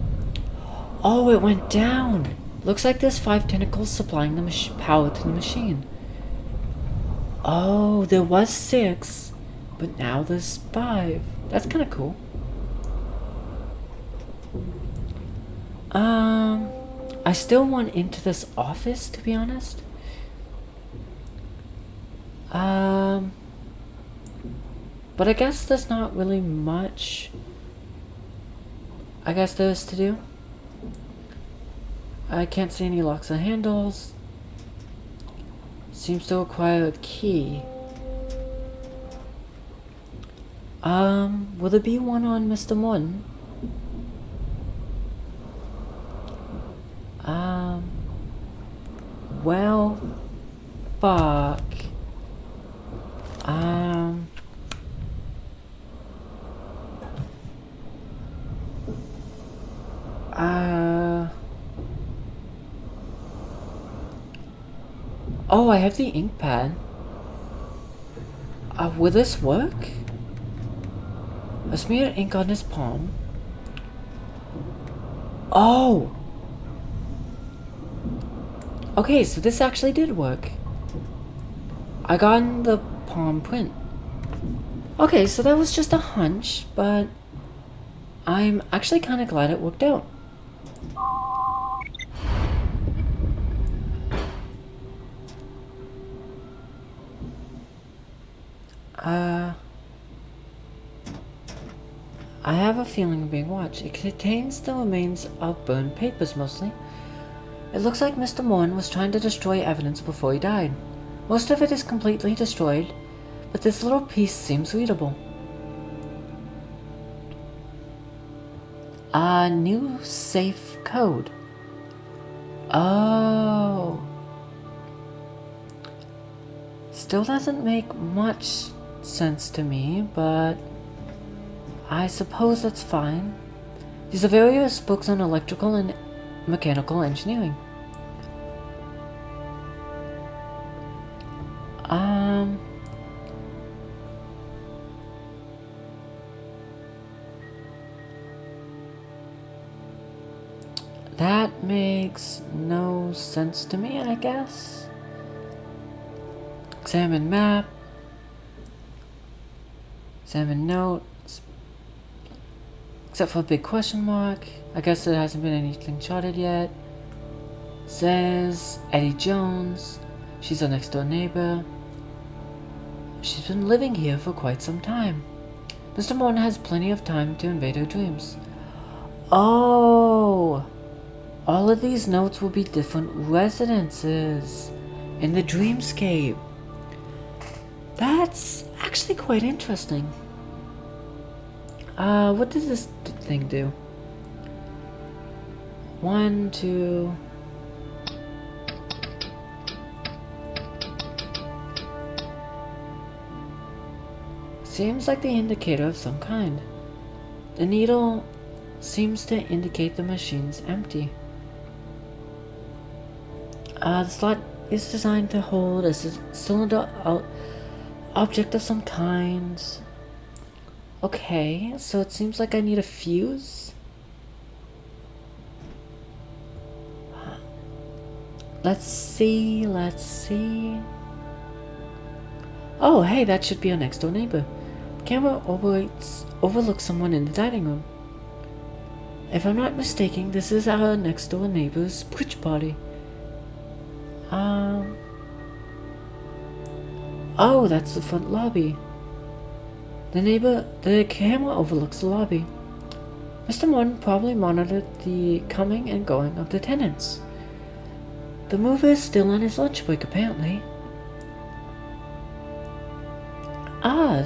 Oh, it went down. Looks like there's 5 tentacles supplying the power to the machine. Oh, there was 6, but now there's 5. That's kind of cool. I still want into this office, to be honest. But I guess there's not really much I guess there is to do. I can't see any locks or handles. Seems to require a key. Will there be one on Mr. Morton? Well, fuck. Oh, I have the ink pad. Will this work? I smeared ink on his palm. Oh! Okay, so this actually did work. I got in the palm print. Okay, so that was just a hunch, but I'm actually kind of glad it worked out. I have a feeling of being watched. It contains the remains of burned papers, mostly. It looks like Mr. Morton was trying to destroy evidence before he died. Most of it is completely destroyed, but this little piece seems readable. A new safe code. Oh. Still doesn't make much sense to me, but I suppose that's fine. These are various books on electrical and mechanical engineering. That makes no sense to me, I guess. Examine map. Examine notes. Except for a big question mark. I guess there hasn't been anything charted yet. Says Eddie Jones. She's our next door neighbor. She's been living here for quite some time. Mr. Morton has plenty of time to invade her dreams. Oh! All of these notes will be different residences in the dreamscape. That's actually quite interesting. What does this thing do? 1, 2... Seems like the indicator of some kind. The needle seems to indicate the machine's empty. The slot is designed to hold a cylinder object of some kind. Okay, so it seems like I need a fuse. Let's see. Oh, hey, that should be our next door neighbor. The camera overlooks someone in the dining room. If I'm not mistaken, this is our next door neighbor's bridge party. Oh, that's the front lobby. The camera overlooks the lobby. Mr. Morton probably monitored the coming and going of the tenants. The mover is still on his lunch break, apparently.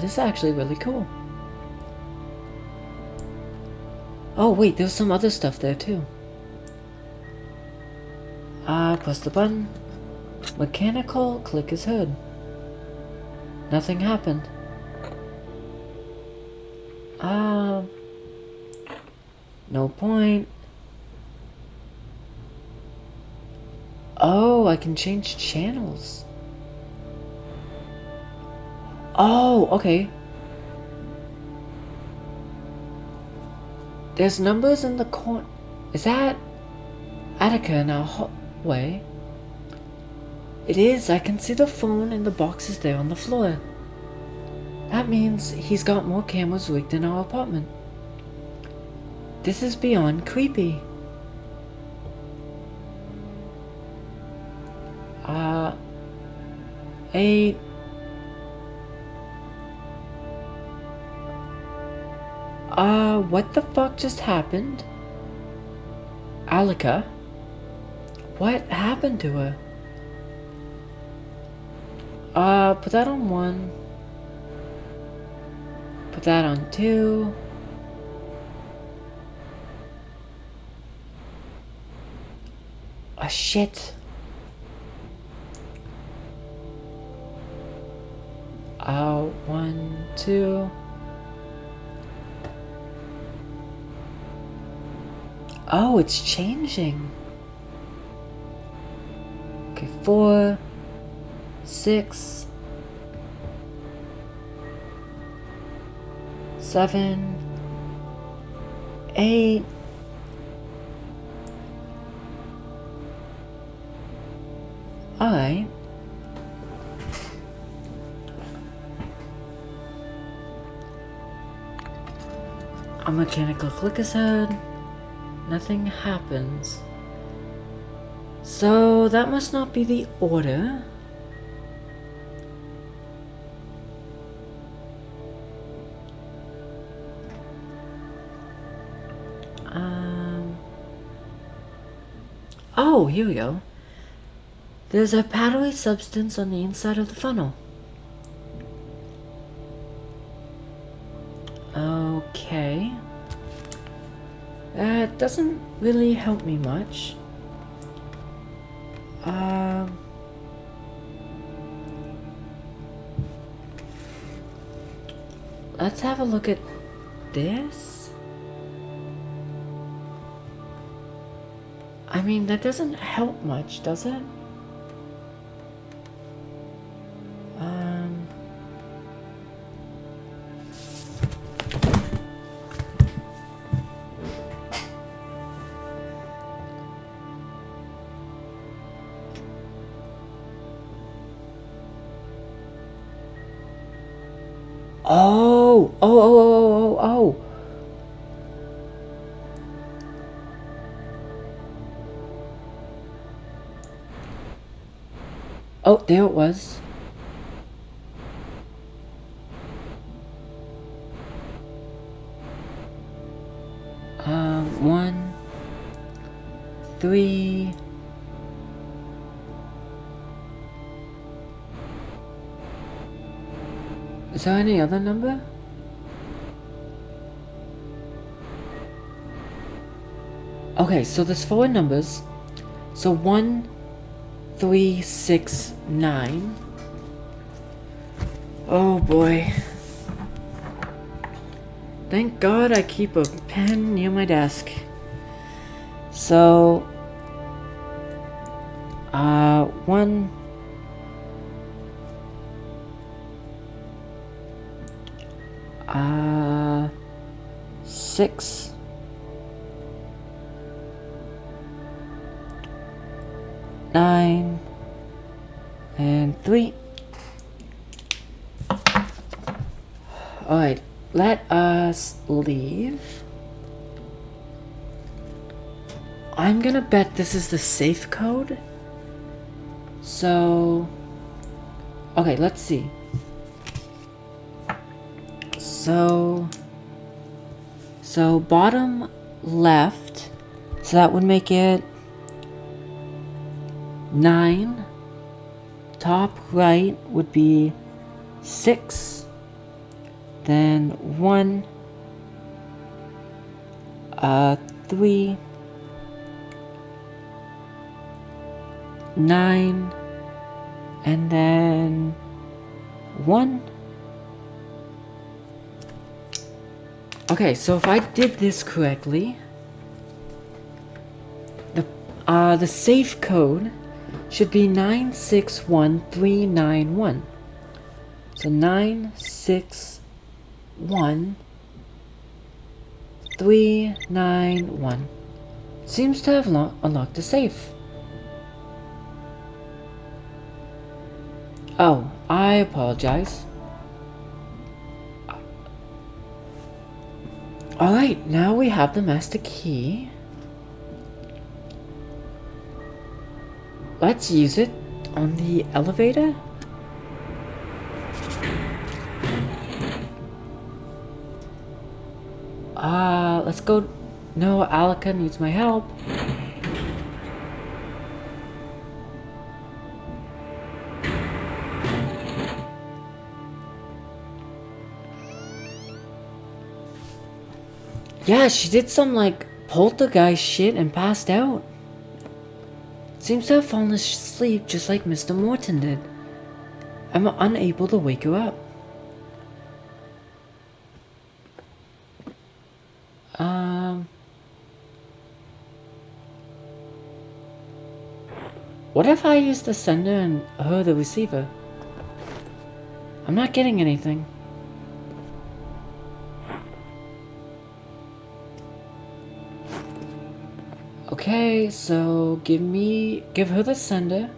This is actually really cool. Oh, wait, there's some other stuff there, too. Press the button. Mechanical click is heard. Nothing happened. No point. Oh, I can change channels. Oh, okay. There's numbers in the corner. Is that Attica in our hallway? It is. I can see the phone and the boxes there on the floor. That means he's got more cameras rigged in our apartment. This is beyond creepy. Uh, 8. What the fuck just happened? Alicia? What happened to her? Put that on 1. Put that on 2. Oh, shit. 1, 2. Oh, it's changing. Okay, 4, 6, 7, 8. Alright. A mechanical click is heard. Nothing happens. So that must not be the order. Oh, here we go. There's a powdery substance on the inside of the funnel. Okay. That doesn't really help me much. Let's have a look at this. I mean, that doesn't help much, does it? Oh. Oh, there it was. One, 3. Is there any other number? Okay, so there's 4 numbers. So 1, 3, 6, 9. Oh boy. Thank God I keep a pen near my desk. So 1, 6, 9, and 3. Alright, let us leave. I'm gonna bet this is the safe code. So, okay, let's see. So bottom left, so that would make it 9. Top right would be 6. Then 1, 3, 9, and then 1. Okay, so if I did this correctly, the safe code should be 961391. So 961391 seems to have unlocked the safe. Oh, I apologize. Alright, now we have the master key. Let's use it on the elevator? Let's go. No, Alicia needs my help. Yeah, she did some like poltergeist shit and passed out. Seems to have fallen asleep just like Mr. Morton did. I'm unable to wake her up. What if I use the sender and her the receiver? I'm not getting anything. Okay, so give her the sender,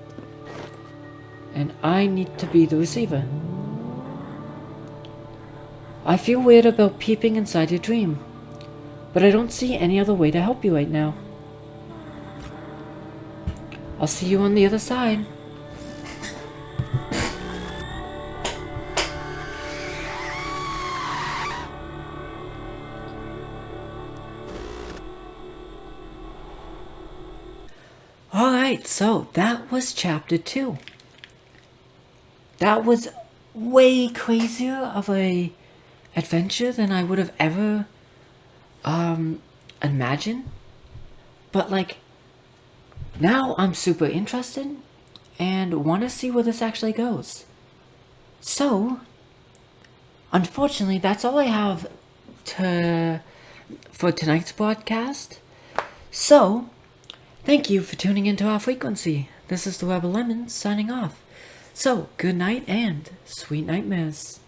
and I need to be the receiver. I feel weird about peeping inside your dream, but I don't see any other way to help you right now. I'll see you on the other side. Alright, so that was chapter 2. That was way crazier of a adventure than I would have ever imagined. But like, now I'm super interested and want to see where this actually goes. So, unfortunately, that's all I have for tonight's broadcast. So, thank you for tuning into our frequency. This is the Rebel Lemon signing off. So, good night and sweet nightmares.